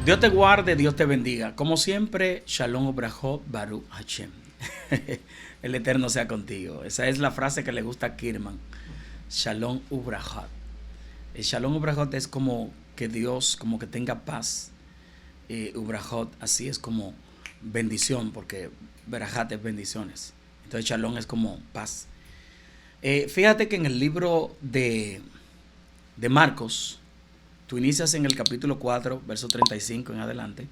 Dios te guarde, Dios te bendiga. Como siempre, Shalom Ubrajot Baruch Hashem. El Eterno sea contigo. Esa es la frase que le gusta a Kirman. Shalom Ubrajot. El Shalom Ubrajot es como que Dios, como que tenga paz. Ubrajot, así es como bendición, porque Berajat es bendiciones. Entonces Shalom es como paz. Fíjate que en el libro de Marcos, tú inicias en el capítulo 4, verso 35 en adelante,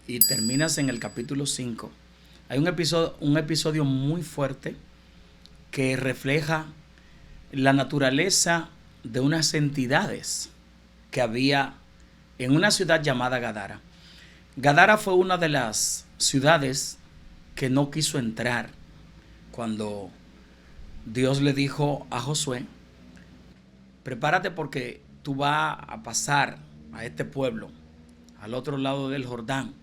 y terminas en el capítulo 5. Hay un episodio muy fuerte que refleja la naturaleza de unas entidades que había en una ciudad llamada Gadara. Gadara fue una de las ciudades que no quiso entrar cuando Dios le dijo a Josué: prepárate porque tú vas a pasar a este pueblo al otro lado del Jordán,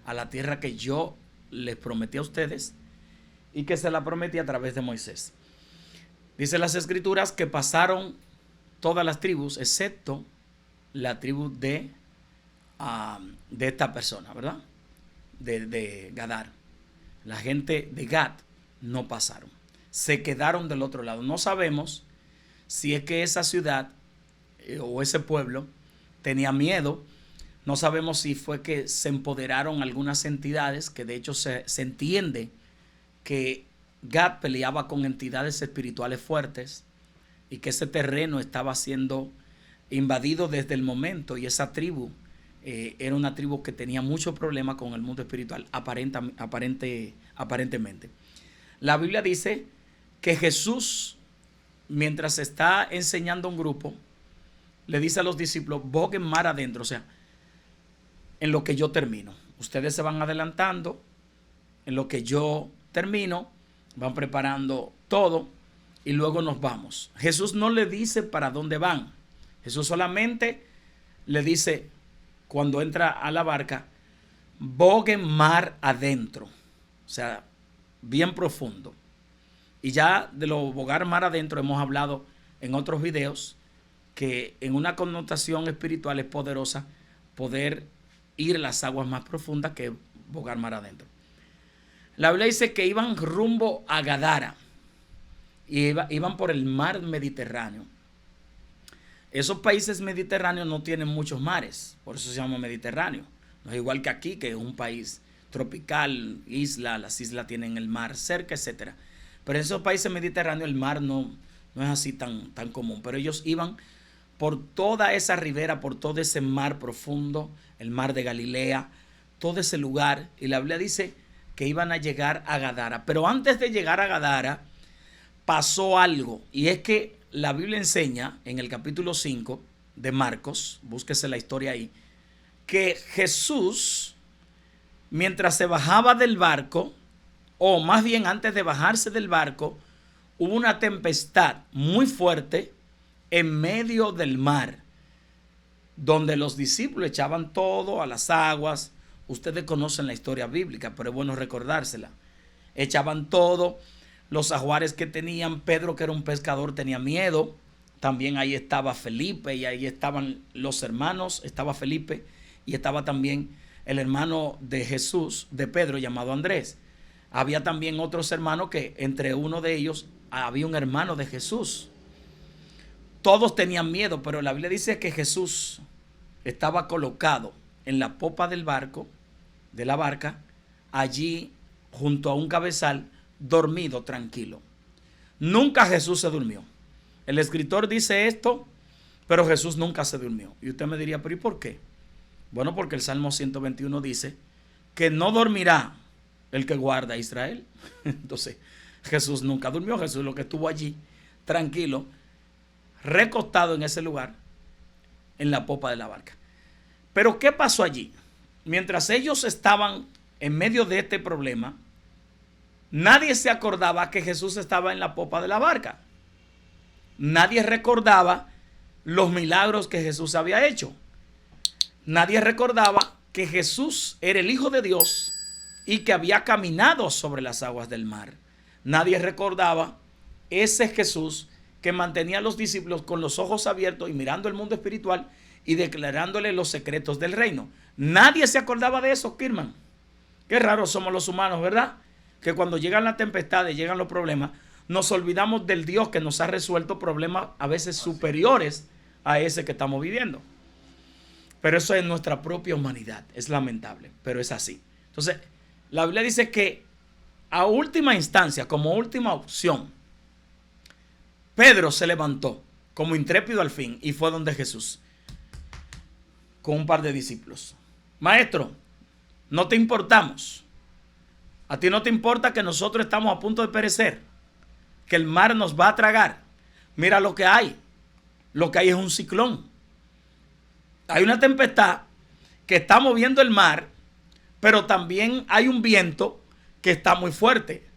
a la tierra que yo les prometí a ustedes y que se la prometí a través de Moisés. Dice las escrituras que pasaron todas las tribus excepto la tribu de esta persona, ¿verdad? De Gadar. La gente de Gad no pasaron, se quedaron del otro lado. No sabemos si es que esa ciudad o ese pueblo tenía miedo. No sabemos si fue que se empoderaron algunas entidades, que de hecho se entiende que Gad peleaba con entidades espirituales fuertes y que ese terreno estaba siendo invadido desde el momento, y esa tribu era una tribu que tenía mucho problema con el mundo espiritual, aparentemente. La Biblia dice que Jesús, mientras está enseñando a un grupo, le dice a los discípulos: boguen mar adentro, o sea, en lo que yo termino. Ustedes se van adelantando, en lo que yo termino, van preparando todo y luego nos vamos. Jesús no le dice para dónde van. Jesús solamente le dice, cuando entra a la barca: boguen mar adentro, o sea, bien profundo. Y ya de lo bogar mar adentro hemos hablado en otros videos, que en una connotación espiritual es poderosa poder ir a las aguas más profundas que bogar mar adentro. La Biblia dice que iban rumbo a Gadara y iban por el mar Mediterráneo. Esos países mediterráneos no tienen muchos mares, por eso se llama Mediterráneo. No es igual que aquí, que es un país tropical, las islas tienen el mar cerca, etcétera. Pero en esos países mediterráneos el mar no es así tan común. Pero ellos iban por toda esa ribera, por todo ese mar profundo, el mar de Galilea, todo ese lugar. Y la Biblia dice que iban a llegar a Gadara. Pero antes de llegar a Gadara pasó algo. Y es que la Biblia enseña en el capítulo 5 de Marcos, búsquese la historia ahí, que Jesús, mientras se bajaba del barco, o más bien antes de bajarse del barco, hubo una tempestad muy fuerte en medio del mar, donde los discípulos echaban todo a las aguas. Ustedes conocen la historia bíblica, pero es bueno recordársela. Echaban todo, los ajuares que tenían. Pedro, que era un pescador, tenía miedo. También ahí estaba Felipe, y ahí estaban los hermanos. Estaba Felipe y estaba también el hermano de Jesús, de Pedro, llamado Andrés. Había también otros hermanos, que entre uno de ellos había un hermano de Jesús. Todos tenían miedo, pero la Biblia dice que Jesús estaba colocado en la popa del barco, de la barca, allí junto a un cabezal, dormido, tranquilo. Nunca Jesús se durmió. El escritor dice esto, pero Jesús nunca se durmió. Y usted me diría: ¿pero y por qué? Bueno, porque el Salmo 121 dice que no dormirá el que guarda a Israel. Entonces, Jesús nunca durmió. Jesús lo que estuvo allí, tranquilo, recostado en ese lugar, en la popa de la barca. Pero ¿qué pasó allí? Mientras ellos estaban en medio de este problema, nadie se acordaba que Jesús estaba en la popa de la barca. Nadie recordaba los milagros que Jesús había hecho. Nadie recordaba que Jesús era el Hijo de Dios y que había caminado sobre las aguas del mar. Nadie recordaba ese Jesús que mantenía a los discípulos con los ojos abiertos y mirando el mundo espiritual y declarándole los secretos del reino. Nadie se acordaba de eso, Kirman. Qué raros somos los humanos, ¿verdad? Que cuando llegan las tempestades, llegan los problemas, nos olvidamos del Dios que nos ha resuelto problemas a veces superiores a ese que estamos viviendo. Pero eso es nuestra propia humanidad. Es lamentable, pero es así. Entonces, la Biblia dice que a última instancia, como última opción, Pedro se levantó como intrépido al fin y fue donde Jesús con un par de discípulos. Maestro, no te importamos. A ti no te importa que nosotros estamos a punto de perecer, que el mar nos va a tragar. Mira lo que hay. Lo que hay es un ciclón. Hay una tempestad que está moviendo el mar, pero también hay un viento que está muy fuerte.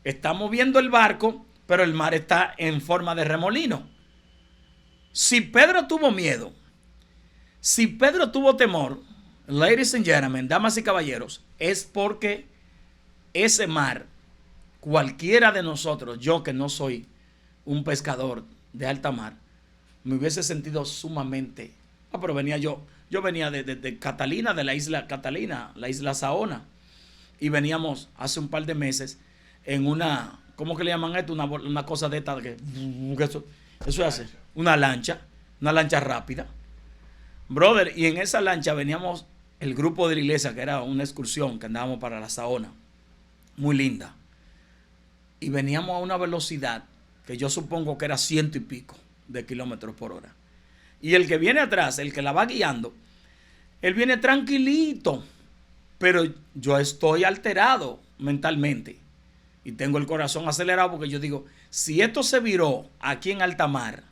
Está moviendo el barco, pero el mar está en forma de remolino. Si Pedro tuvo miedo, si Pedro tuvo temor, ladies and gentlemen, damas y caballeros, es porque ese mar, cualquiera de nosotros, yo que no soy un pescador de alta mar, me hubiese sentido sumamente... pero venía yo venía de Catalina, de la isla Catalina, la isla Saona, y veníamos hace un par de meses en una, ¿cómo que le llaman esto? Una cosa de esta, que eso hace, una lancha rápida. Brother, y en esa lancha veníamos el grupo de la iglesia, que era una excursión que andábamos para la Saona, muy linda. Y veníamos a una velocidad que yo supongo que era 100 y pico de kilómetros por hora. Y el que viene atrás, el que la va guiando, él viene tranquilito, pero yo estoy alterado mentalmente y tengo el corazón acelerado porque yo digo, si esto se viró aquí en alta mar,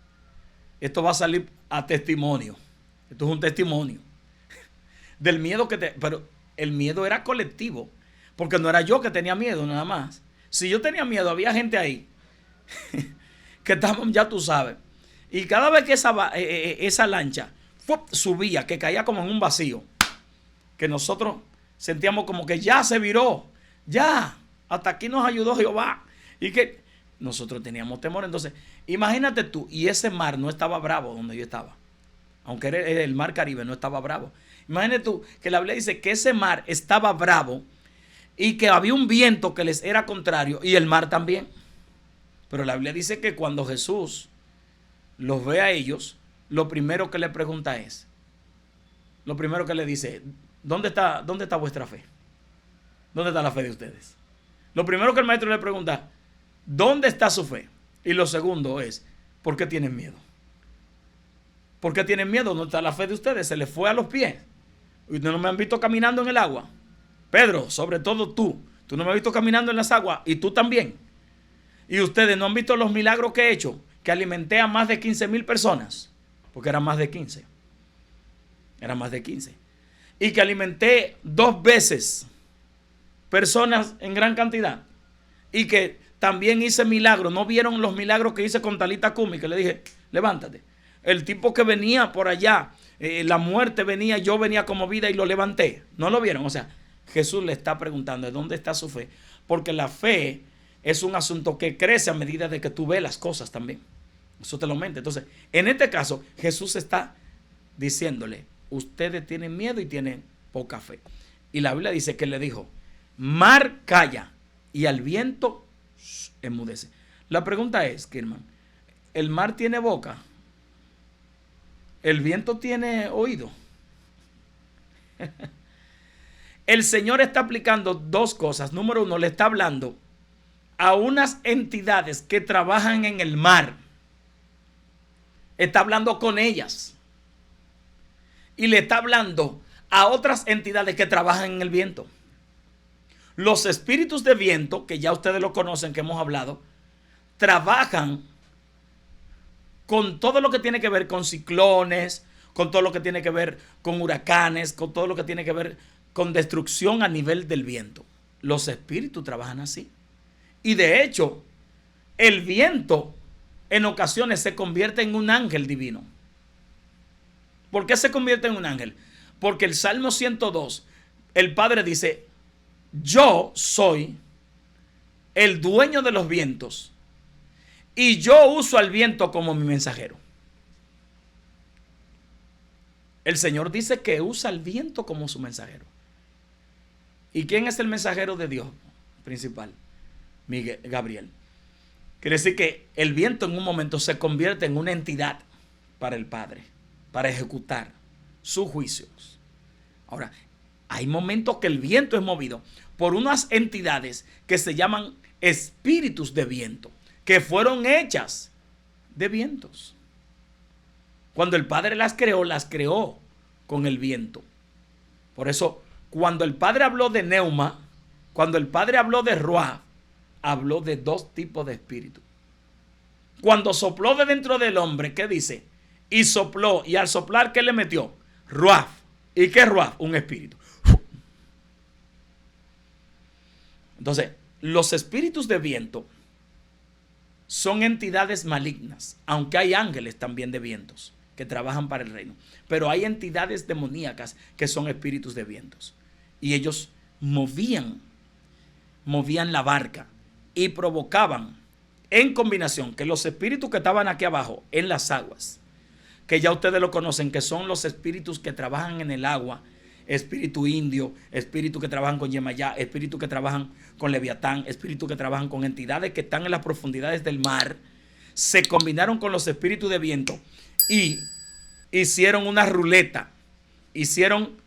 esto va a salir a testimonio. Esto es un testimonio del miedo pero el miedo era colectivo, porque no era yo que tenía miedo nada más. Si yo tenía miedo, había gente ahí que estaban, ya tú sabes. Y cada vez que esa lancha subía, que caía como en un vacío, que nosotros sentíamos como que ya se viró, ya, hasta aquí nos ayudó Jehová. Y que nosotros teníamos temor. Entonces, imagínate tú, y ese mar no estaba bravo donde yo estaba. Aunque era el mar Caribe, no estaba bravo. Imagínate tú que la Biblia dice que ese mar estaba bravo y que había un viento que les era contrario y el mar también. Pero la Biblia dice que cuando Jesús los ve a ellos, lo primero que le pregunta es, lo primero que le dice, ¿dónde está vuestra fe? ¿Dónde está la fe de ustedes? Lo primero que el maestro le pregunta, ¿dónde está su fe? Y lo segundo es, ¿por qué tienen miedo? ¿Por qué tienen miedo? ¿Dónde está la fe de ustedes? Se les fue a los pies. Ustedes no me han visto caminando en el agua. Pedro, sobre todo tú no me has visto caminando en las aguas y tú también. Y ustedes no han visto los milagros que he hecho, que alimenté a más de 15,000 personas, porque eran más de 15. Eran más de 15. Y que alimenté 2 veces personas en gran cantidad. Y que también hice milagros. ¿No vieron los milagros que hice con Talita Kumi? Que le dije, levántate. El tipo que venía por allá, la muerte venía, yo venía como vida y lo levanté. ¿No lo vieron? O sea, Jesús le está preguntando, ¿de dónde está su fe? Porque la fe es un asunto que crece a medida de que tú ves las cosas también. Eso te lo mente. Entonces, en este caso, Jesús está diciéndole, ustedes tienen miedo y tienen poca fe. Y la Biblia dice que le dijo, mar calla y al viento enmudece. La pregunta es, Kirman, ¿el mar tiene boca? ¿El viento tiene oído? El Señor está aplicando 2 cosas. Número 1, le está hablando a unas entidades que trabajan en el mar. Está hablando con ellas. Y le está hablando a otras entidades que trabajan en el viento. Los espíritus de viento, que ya ustedes lo conocen, que hemos hablado, trabajan con todo lo que tiene que ver con ciclones, con todo lo que tiene que ver con huracanes, con todo lo que tiene que ver con destrucción a nivel del viento. Los espíritus trabajan así. Y de hecho, el viento en ocasiones se convierte en un ángel divino. ¿Por qué se convierte en un ángel? Porque el Salmo 102, el Padre dice, yo soy el dueño de los vientos y yo uso al viento como mi mensajero. el Señor dice que usa el viento como su mensajero. ¿Y quién es el mensajero de Dios principal? Gabriel. Quiere decir que el viento en un momento se convierte en una entidad para el Padre, para ejecutar sus juicios. Ahora, hay momentos que el viento es movido por unas entidades que se llaman espíritus de viento, que fueron hechas de vientos. Cuando el Padre las creó con el viento. Por eso, cuando el Padre habló de Neuma, cuando el Padre habló de Ruach, habló de dos tipos de espíritu. Cuando sopló de dentro del hombre, ¿qué dice? Y sopló, y al soplar, ¿qué le metió? Ruach. ¿Y qué es Ruach? Un espíritu. Entonces, los espíritus de viento son entidades malignas, aunque hay ángeles también de vientos que trabajan para el reino. Pero hay entidades demoníacas que son espíritus de vientos. Y ellos movían la barca y provocaban en combinación que los espíritus que estaban aquí abajo en las aguas, que ya ustedes lo conocen, que son los espíritus que trabajan en el agua, espíritu indio, espíritu que trabajan con Yemayá, espíritu que trabajan con Leviatán, espíritu que trabajan con entidades que están en las profundidades del mar, se combinaron con los espíritus de viento y hicieron una ruleta, hicieron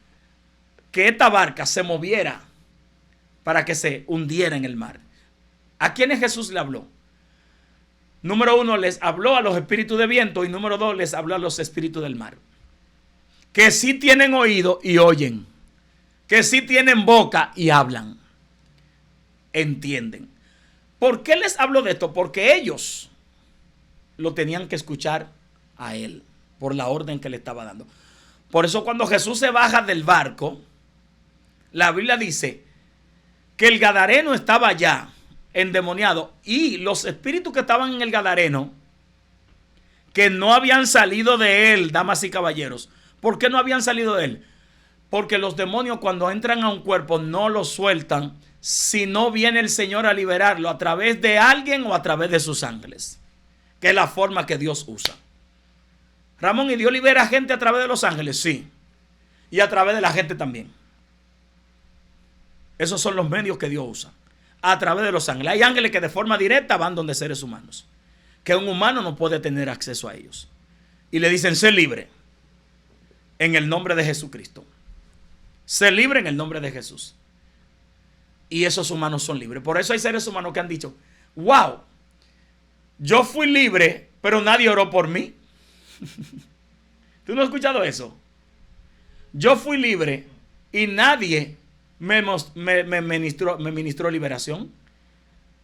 que esta barca se moviera para que se hundiera en el mar. ¿A quiénes Jesús le habló? Número 1, les habló a los espíritus de viento, y número 2, les habló a los espíritus del mar. Que sí tienen oído y oyen, que sí tienen boca y hablan, entienden. ¿Por qué les hablo de esto? Porque ellos lo tenían que escuchar a él, por la orden que le estaba dando. Por eso cuando Jesús se baja del barco, la Biblia dice que el gadareno estaba allá, endemoniado, y los espíritus que estaban en el gadareno, que no habían salido de él, damas y caballeros. ¿Por qué no habían salido de él? Porque los demonios, cuando entran a un cuerpo, no lo sueltan si no viene el Señor a liberarlo a través de alguien o a través de sus ángeles, que es la forma que Dios usa. Ramón, ¿y Dios libera gente a través de los ángeles? Sí. Y a través de la gente también. Esos son los medios que Dios usa. A través de los ángeles. Hay ángeles que de forma directa van donde seres humanos, que un humano no puede tener acceso a ellos. Y le dicen, sé libre en el nombre de Jesucristo. Sé libre en el nombre de Jesús. Y esos humanos son libres. Por eso hay seres humanos que han dicho, wow, yo fui libre, pero nadie oró por mí. ¿Tú no has escuchado eso? Yo fui libre y nadie me ministró liberación.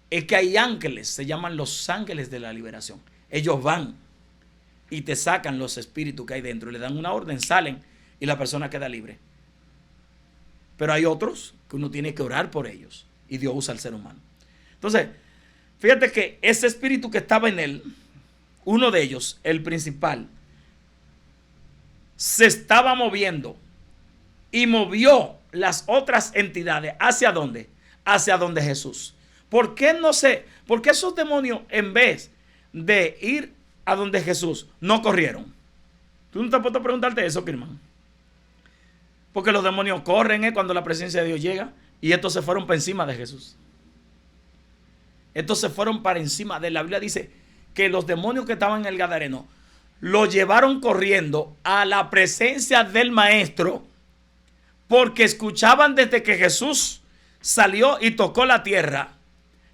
Es que hay ángeles, se llaman los ángeles de la liberación. Ellos van y te sacan los espíritus que hay dentro, le dan una orden, salen y la persona queda libre. Pero hay otros que uno tiene que orar por ellos y Dios usa al ser humano. Entonces, fíjate que ese espíritu que estaba en él, uno de ellos, el principal, se estaba moviendo y movió las otras entidades. ¿Hacia dónde? Hacia donde Jesús. ¿Por qué esos demonios, en vez de ir a donde Jesús, no corrieron? ¿Tú no te has puesto a preguntarte eso, Kirman? Porque los demonios corren cuando la presencia de Dios llega, y estos se fueron para encima de Jesús. Estos se fueron para encima de la Biblia. Dice que los demonios que estaban en el gadareno lo llevaron corriendo a la presencia del maestro, porque escuchaban desde que Jesús salió y tocó la tierra,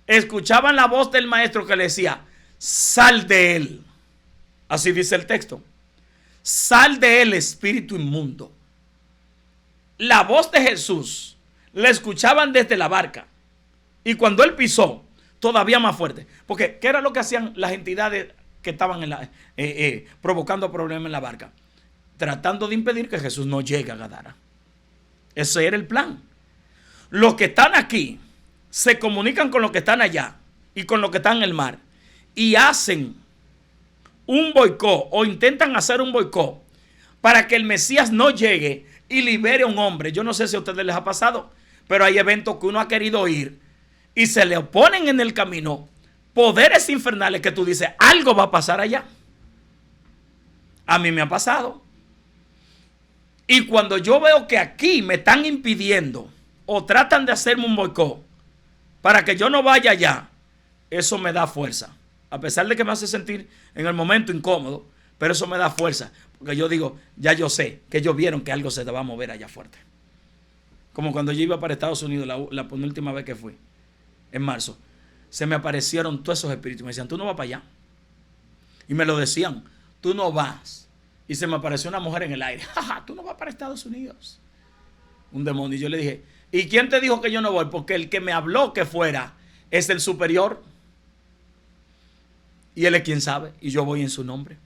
escuchaban la voz del maestro que le decía, sal de él. Así dice el texto. Sal de él, espíritu inmundo. La voz de Jesús la escuchaban desde la barca. Y cuando él pisó, todavía más fuerte. Porque, ¿qué era lo que hacían las entidades que estaban provocando problemas en la barca? Tratando de impedir que Jesús no llegue a Gadara. Ese era el plan. Los que están aquí se comunican con los que están allá y con los que están en el mar. Y hacen un boicot o intentan hacer un boicot para que el Mesías no llegue y libere a un hombre. Yo no sé si a ustedes les ha pasado, pero hay eventos que uno ha querido ir y se le oponen en el camino poderes infernales que tú dices, algo va a pasar allá. A mí me ha pasado. Y cuando yo veo que aquí me están impidiendo o tratan de hacerme un boicot para que yo no vaya allá, eso me da fuerza. A pesar de que me hace sentir en el momento incómodo, pero eso me da fuerza. Porque yo digo, ya yo sé que ellos vieron que algo se te va a mover allá fuerte. Como cuando yo iba para Estados Unidos la penúltima vez que fui, en marzo. Se me aparecieron todos esos espíritus. Me decían, tú no vas para allá. Y me lo decían, tú no vas. Y se me apareció una mujer en el aire. Jaja, tú no vas para Estados Unidos. Un demonio. Y yo le dije, ¿y quién te dijo que yo no voy? Porque el que me habló que fuera es el superior. Y él es quien sabe. Y yo voy en su nombre.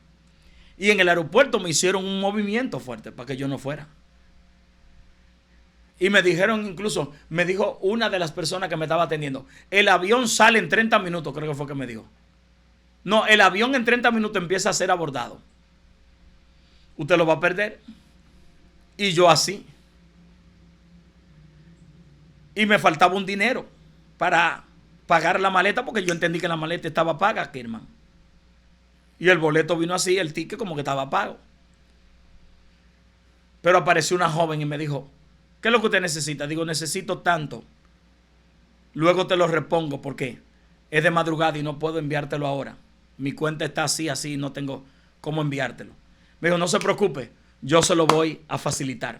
Y en el aeropuerto me hicieron un movimiento fuerte para que yo no fuera. Y me dijeron incluso, me dijo una de las personas que me estaba atendiendo, el avión sale en 30 minutos, creo que fue que me dijo. No, el avión en 30 minutos empieza a ser abordado. Usted lo va a perder. Y yo así. Y me faltaba un dinero para pagar la maleta, porque yo entendí que la maleta estaba paga, Kirman. Y el boleto vino así, el ticket como que estaba pago. Pero apareció una joven y me dijo, ¿qué es lo que usted necesita? Digo, necesito tanto. Luego te lo repongo porque es de madrugada y no puedo enviártelo ahora. Mi cuenta está así, no tengo cómo enviártelo. Me dijo, no se preocupe, yo se lo voy a facilitar.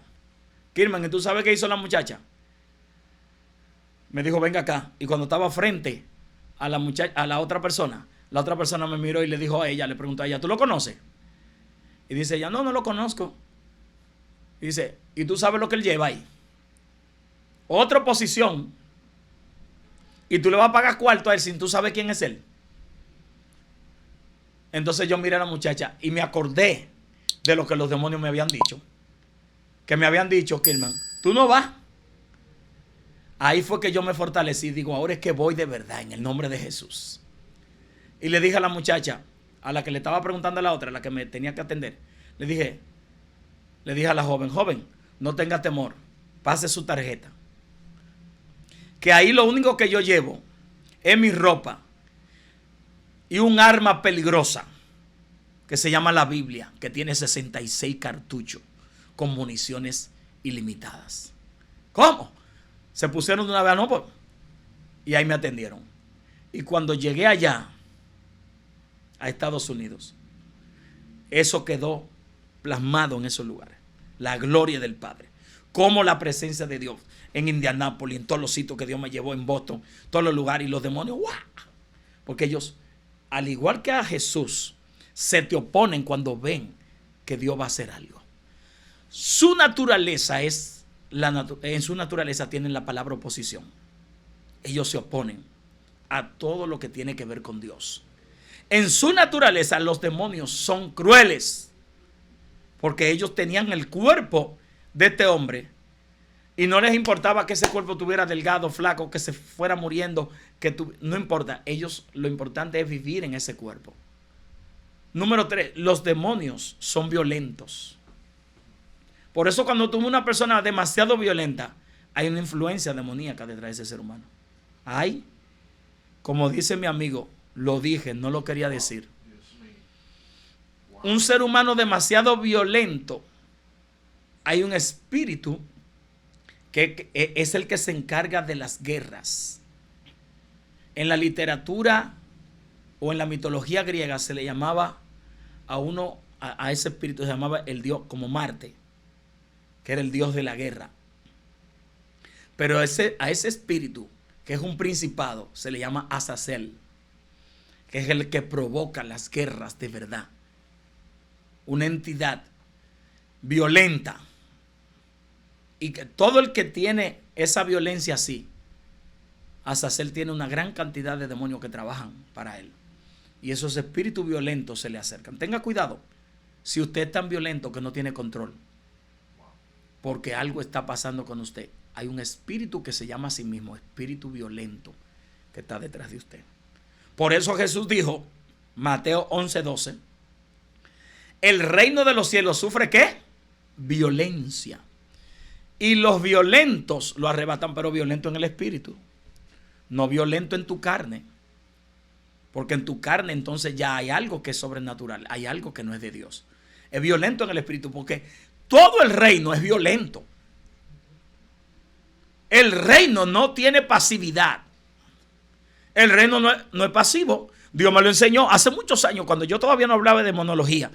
Kirman, ¿y tú sabes qué hizo la muchacha? Me dijo, venga acá. Y cuando estaba frente a la muchacha, a la otra persona me miró y le dijo a ella, le preguntó a ella, ¿tú lo conoces? Y dice ella, no lo conozco. Y dice, ¿y tú sabes lo que él lleva ahí? Otra posición. Y tú le vas a pagar cuarto a él sin tú sabes quién es él. Entonces yo miré a la muchacha y me acordé de lo que los demonios me habían dicho. Que me habían dicho, Kirman, tú no vas. Ahí fue que yo me fortalecí. Digo, ahora es que voy de verdad en el nombre de Jesús. Y le dije a la muchacha, a la que le estaba preguntando a la otra, a la que me tenía que atender, le dije a la joven, no tenga temor, pase su tarjeta. Que ahí lo único que yo llevo es mi ropa y un arma peligrosa que se llama la Biblia, que tiene 66 cartuchos con municiones ilimitadas. ¿Cómo? Se pusieron de una vez, no, pues. Y ahí me atendieron. Y cuando llegué allá, a Estados Unidos, eso quedó plasmado en esos lugares. La gloria del Padre. Como la presencia de Dios en Indianápolis, en todos los sitios que Dios me llevó, en Boston, todos los lugares, y los demonios, ¡guau! Porque ellos, al igual que a Jesús, se te oponen cuando ven que Dios va a hacer algo. Su naturaleza es, en su naturaleza tienen la palabra oposición. Ellos se oponen a todo lo que tiene que ver con Dios. En su naturaleza los demonios son crueles, porque ellos tenían el cuerpo de este hombre y no les importaba que ese cuerpo tuviera delgado, flaco, que se fuera muriendo, no importa. Ellos, lo importante es vivir en ese cuerpo. Número 3, los demonios son violentos. Por eso cuando tú ves una persona demasiado violenta, hay una influencia demoníaca detrás de ese ser humano. Hay, como dice mi amigo, lo dije, no lo quería decir. Un ser humano demasiado violento, hay un espíritu que es el que se encarga de las guerras. En la literatura o en la mitología griega se le llamaba a ese espíritu se llamaba el dios, como Marte, que era el dios de la guerra. Pero a ese espíritu, que es un principado, se le llama Azazel, que es el que provoca las guerras de verdad. Una entidad violenta. Y que todo el que tiene esa violencia así, Azazel tiene una gran cantidad de demonios que trabajan para él. Y esos espíritus violentos se le acercan. Tenga cuidado si usted es tan violento que no tiene control, porque algo está pasando con usted. Hay un espíritu que se llama a sí mismo espíritu violento que está detrás de usted. Por eso Jesús dijo, Mateo 11:12, el reino de los cielos sufre ¿qué? Violencia. Y los violentos lo arrebatan, pero violento en el espíritu. No violento en tu carne. Porque en tu carne entonces ya hay algo que es sobrenatural. Hay algo que no es de Dios. Es violento en el espíritu porque todo el reino es violento. El reino no tiene pasividad. El reino no es pasivo. Dios me lo enseñó hace muchos años, cuando yo todavía no hablaba de demonología.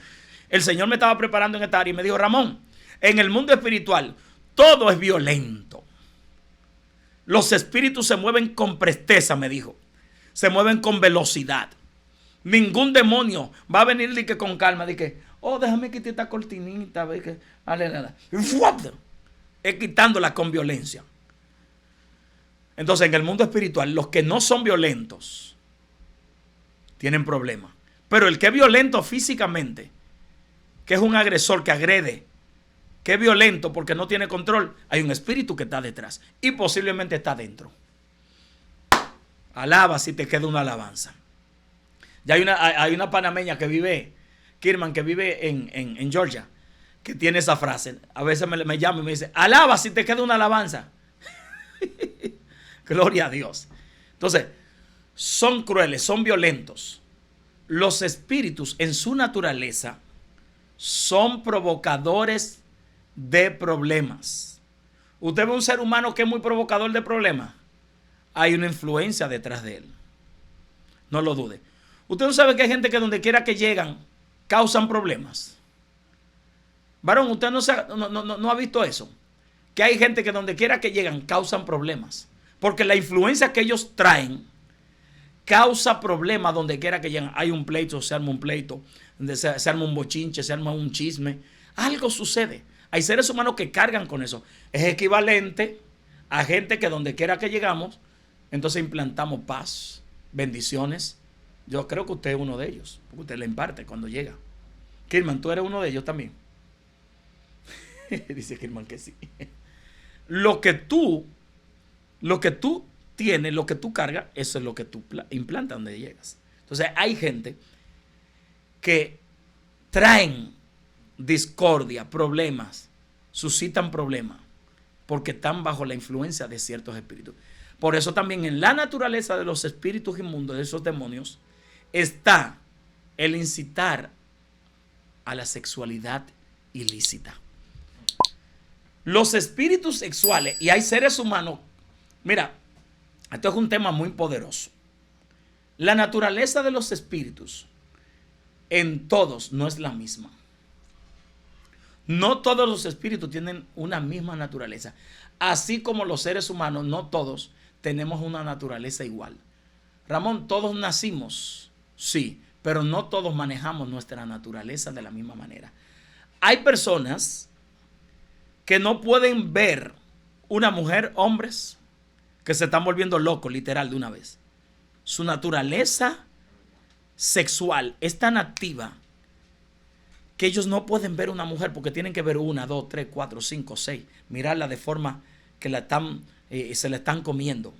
El Señor me estaba preparando en esta área y me dijo: Ramón, en el mundo espiritual todo es violento. Los espíritus se mueven con presteza, me dijo. Se mueven con velocidad. Ningún demonio va a venir de que con calma, de que, oh, déjame quitar esta cortinita, ve que, es quitándola con violencia. Entonces, en el mundo espiritual, los que no son violentos tienen problemas. Pero el que es violento físicamente, que es un agresor que agrede, que es violento porque no tiene control, hay un espíritu que está detrás y posiblemente está dentro. Alaba si te queda una alabanza. Ya hay una panameña que vive, Kirman, que vive en Georgia, que tiene esa frase. A veces me llama y me dice: alaba si te queda una alabanza. Gloria a Dios. Entonces, son crueles, son violentos. Los espíritus en su naturaleza son provocadores de problemas. Usted ve un ser humano que es muy provocador de problemas, hay una influencia detrás de él. No lo dude. Usted no sabe que hay gente que donde quiera que llegan causan problemas. Varón, usted no ha visto eso. Que hay gente que donde quiera que llegan causan problemas. Porque la influencia que ellos traen causa problemas donde quiera que llegan. Hay un pleito, se arma un pleito, se arma un bochinche, se arma un chisme. Algo sucede. Hay seres humanos que cargan con eso. Es equivalente a gente que donde quiera que llegamos, entonces implantamos paz, bendiciones. Yo creo que usted es uno de ellos, porque usted le imparte cuando llega. Kirman, tú eres uno de ellos también. Dice Kirman que sí. Lo que tú tienes, lo que tú cargas, eso es lo que tú implantas donde llegas. Entonces hay gente que traen discordia, problemas, suscitan problemas, porque están bajo la influencia de ciertos espíritus. Por eso también en la naturaleza de los espíritus inmundos, de esos demonios, está el incitar a la sexualidad ilícita. Los espíritus sexuales, y hay seres humanos, mira, esto es un tema muy poderoso. La naturaleza de los espíritus en todos no es la misma. No todos los espíritus tienen una misma naturaleza. Así como los seres humanos, no todos tenemos una naturaleza igual. Ramón, todos nacimos, sí, pero no todos manejamos nuestra naturaleza de la misma manera. Hay personas que no pueden ver una mujer, hombres, que se están volviendo locos, literal, de una vez. Su naturaleza sexual es tan activa que ellos no pueden ver una mujer porque tienen que ver 1, 2, 3, 4, 5, 6. Mirarla de forma que se la están comiendo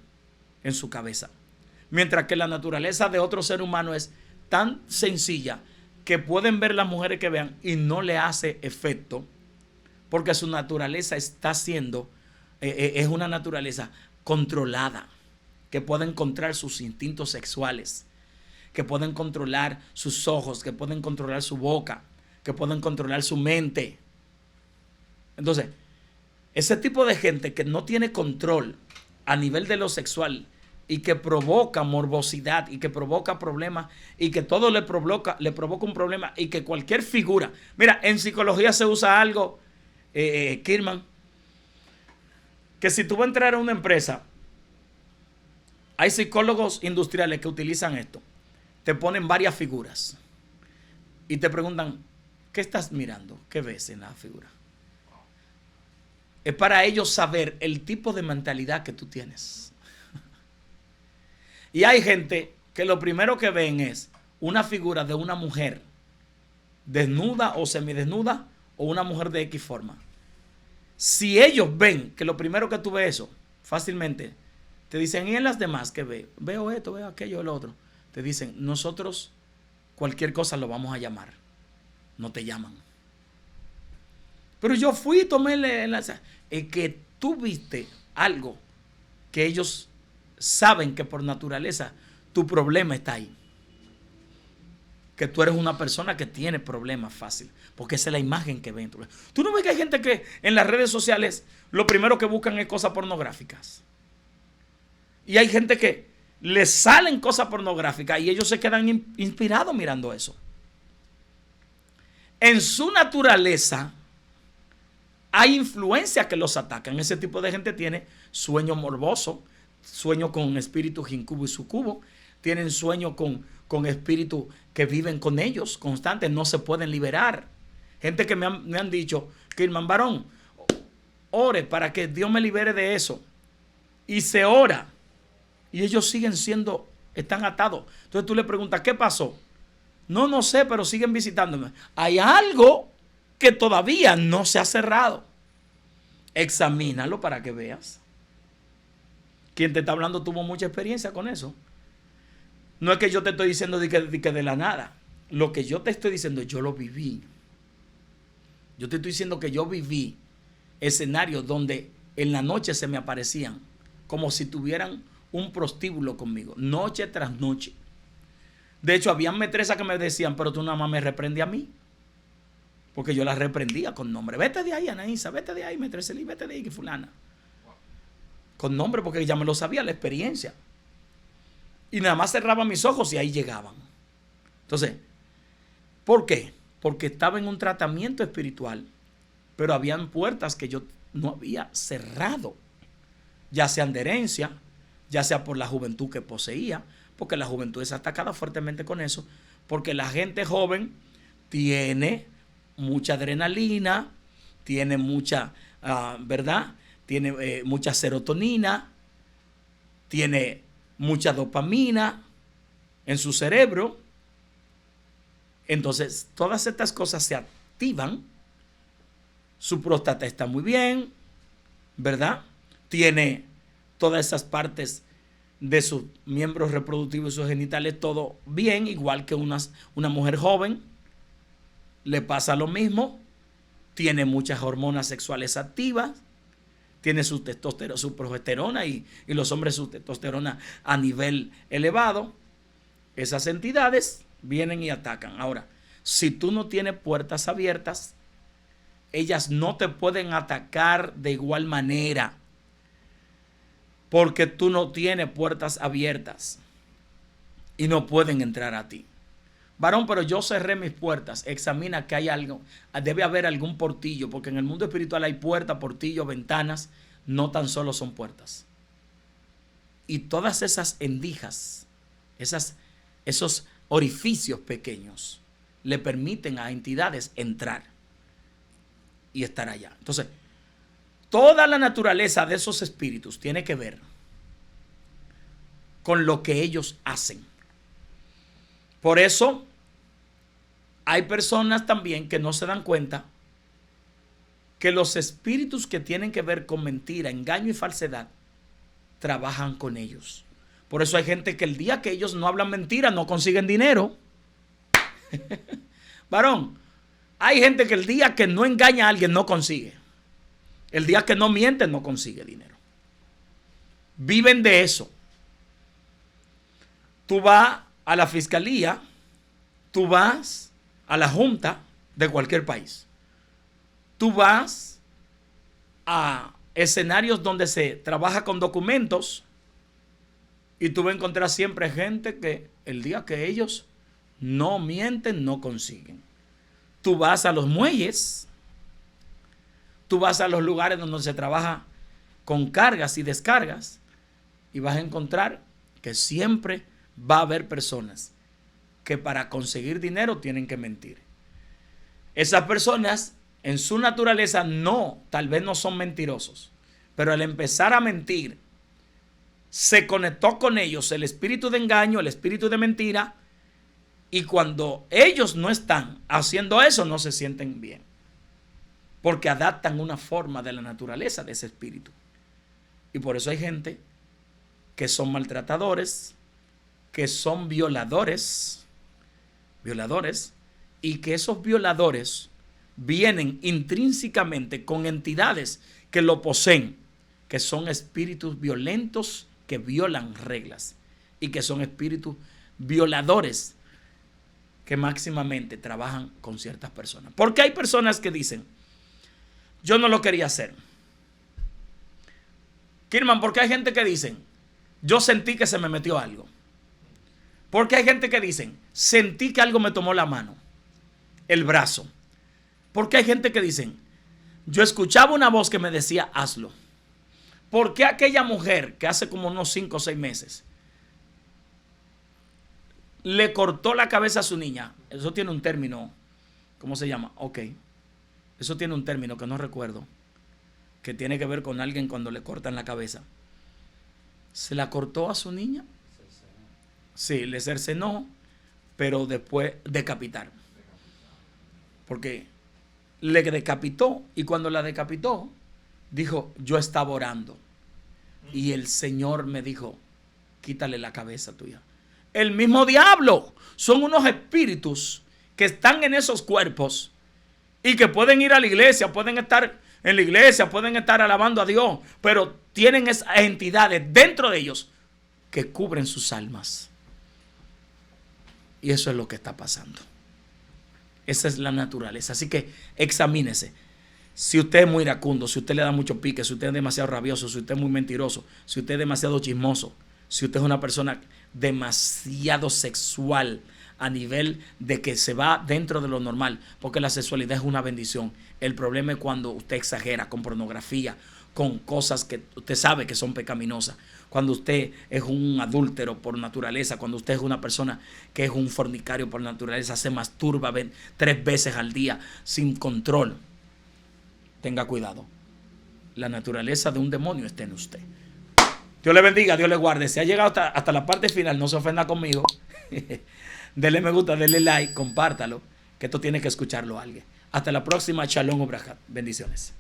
en su cabeza. Mientras que la naturaleza de otro ser humano es tan sencilla que pueden ver las mujeres que vean y no le hace efecto porque su naturaleza está siendo, es una naturaleza controlada, que pueden controlar sus instintos sexuales, que pueden controlar sus ojos, que pueden controlar su boca, que pueden controlar su mente. Entonces, ese tipo de gente que no tiene control a nivel de lo sexual y que provoca morbosidad y que provoca problemas y que todo le provoca un problema y que cualquier figura. Mira, en psicología se usa algo, Kirman, que si tú vas a entrar a una empresa, hay psicólogos industriales que utilizan esto. Te ponen varias figuras y te preguntan: ¿qué estás mirando? ¿Qué ves en la figura? Es para ellos saber el tipo de mentalidad que tú tienes. Y hay gente que lo primero que ven es una figura de una mujer desnuda o semidesnuda o una mujer de X forma. Si ellos ven que lo primero que tú ves eso, fácilmente te dicen: ¿y en las demás qué veo? Veo esto, veo aquello, lo otro. Te dicen: nosotros cualquier cosa lo vamos a llamar. No te llaman. Pero yo fui y tomé es que tú viste algo que ellos saben que por naturaleza tu problema está ahí. que tú eres una persona que tiene problemas fácil, porque esa es la imagen que ven. Tú no ves que hay gente que en las redes sociales lo primero que buscan es cosas pornográficas. Y hay gente que les salen cosas pornográficas y ellos se quedan inspirados mirando eso. En su naturaleza hay influencias que los atacan. Ese tipo de gente tiene sueño morboso, sueño con espíritus incubo y sucubo, tienen sueño con espíritus que viven con ellos constantes, no se pueden liberar. Gente que me han dicho, Kilman varón, ore para que Dios me libere de eso. Y se ora. Y ellos están atados. Entonces tú le preguntas, ¿qué pasó? No sé, pero siguen visitándome. Hay algo que todavía no se ha cerrado. Examínalo para que veas. Quien te está hablando tuvo mucha experiencia con eso. No es que yo te estoy diciendo de que de la nada. Lo que yo te estoy diciendo, yo lo viví. Yo te estoy diciendo que yo viví escenarios donde en la noche se me aparecían como si tuvieran un prostíbulo conmigo, noche tras noche. De hecho, habían metresas que me decían, pero tú nada más me reprendí a mí. Porque yo las reprendía con nombre. Vete de ahí, Anaísa, vete de ahí, Metreseli, vete de ahí, que fulana. Con nombre, porque ya me lo sabía, la experiencia. Y nada más cerraba mis ojos y ahí llegaban. Entonces, ¿por qué? Porque estaba en un tratamiento espiritual, pero habían puertas que yo no había cerrado. Ya sean de herencia, ya sea por la juventud que poseía, porque la juventud es atacada fuertemente con eso, porque la gente joven tiene mucha adrenalina, tiene mucha, ¿verdad? Tiene mucha serotonina, tiene mucha dopamina en su cerebro. Entonces, todas estas cosas se activan. Su próstata está muy bien, ¿verdad? Tiene todas esas partes de sus miembros reproductivos y sus genitales todo bien, igual que una mujer joven. Le pasa lo mismo. Tiene muchas hormonas sexuales activas. Tiene su testosterona, su progesterona y los hombres su testosterona a nivel elevado. Esas entidades vienen y atacan. Ahora, si tú no tienes puertas abiertas, ellas no te pueden atacar de igual manera, porque tú no tienes puertas abiertas y no pueden entrar a ti. Varón, pero yo cerré mis puertas. Examina que hay algo. Debe haber algún portillo, porque en el mundo espiritual hay puertas, portillos, ventanas. No tan solo son puertas. Y todas esas endijas, esos orificios pequeños, le permiten a entidades entrar y estar allá. Entonces, toda la naturaleza de esos espíritus tiene que ver con lo que ellos hacen. Por eso, hay personas también que no se dan cuenta que los espíritus que tienen que ver con mentira, engaño y falsedad, trabajan con ellos. Por eso hay gente que el día que ellos no hablan mentira, no consiguen dinero. Varón, hay gente que el día que no engaña a alguien, no consigue. El día que no miente, no consigue dinero. Viven de eso. Tú vas a la fiscalía, tú vas a la junta de cualquier país. Tú vas a escenarios donde se trabaja con documentos y tú vas a encontrar siempre gente que el día que ellos no mienten, no consiguen. Tú vas a los muelles, tú vas a los lugares donde se trabaja con cargas y descargas y vas a encontrar que siempre va a haber personas que para conseguir dinero tienen que mentir. Esas personas en su naturaleza tal vez no son mentirosos, pero al empezar a mentir, se conectó con ellos el espíritu de engaño, el espíritu de mentira, y cuando ellos no están haciendo eso, no se sienten bien, porque adaptan una forma de la naturaleza de ese espíritu. Y por eso hay gente que son maltratadores, que son violadores, y que esos violadores vienen intrínsecamente con entidades que lo poseen, que son espíritus violentos que violan reglas y que son espíritus violadores que máximamente trabajan con ciertas personas. Porque hay personas que dicen, yo no lo quería hacer. Kirman, porque hay gente que dicen, yo sentí que se me metió algo. Porque hay gente que dicen, sentí que algo me tomó la mano, el brazo. Porque hay gente que dicen, yo escuchaba una voz que me decía, hazlo. ¿Por qué aquella mujer que hace como unos 5 o 6 meses le cortó la cabeza a su niña? Eso tiene un término, ¿cómo se llama? Ok. Eso tiene un término que no recuerdo, que tiene que ver con alguien cuando le cortan la cabeza. ¿Se la cortó a su niña? Sí, le cercenó, pero después decapitaron. Porque le decapitó, y cuando la decapitó, dijo, yo estaba orando. Y el Señor me dijo, quítale la cabeza tuya. El mismo diablo. Son unos espíritus que están en esos cuerpos y que pueden ir a la iglesia, pueden estar en la iglesia, pueden estar alabando a Dios, pero tienen esas entidades dentro de ellos que cubren sus almas. Y eso es lo que está pasando. Esa es la naturaleza. Así que examínese. Si usted es muy iracundo, si usted le da mucho pique, si usted es demasiado rabioso, si usted es muy mentiroso, si usted es demasiado chismoso, si usted es una persona demasiado sexual a nivel de que se va dentro de lo normal, porque la sexualidad es una bendición. El problema es cuando usted exagera con pornografía, con cosas que usted sabe que son pecaminosas. Cuando usted es un adúltero por naturaleza, cuando usted es una persona que es un fornicario por naturaleza, se masturba 3 veces al día sin control. Tenga cuidado. La naturaleza de un demonio está en usted. Dios le bendiga, Dios le guarde. Si ha llegado hasta la parte final, no se ofenda conmigo. Dele me gusta, dele like, compártalo, que esto tiene que escucharlo alguien. Hasta la próxima. Shalom Ubrajat. Bendiciones.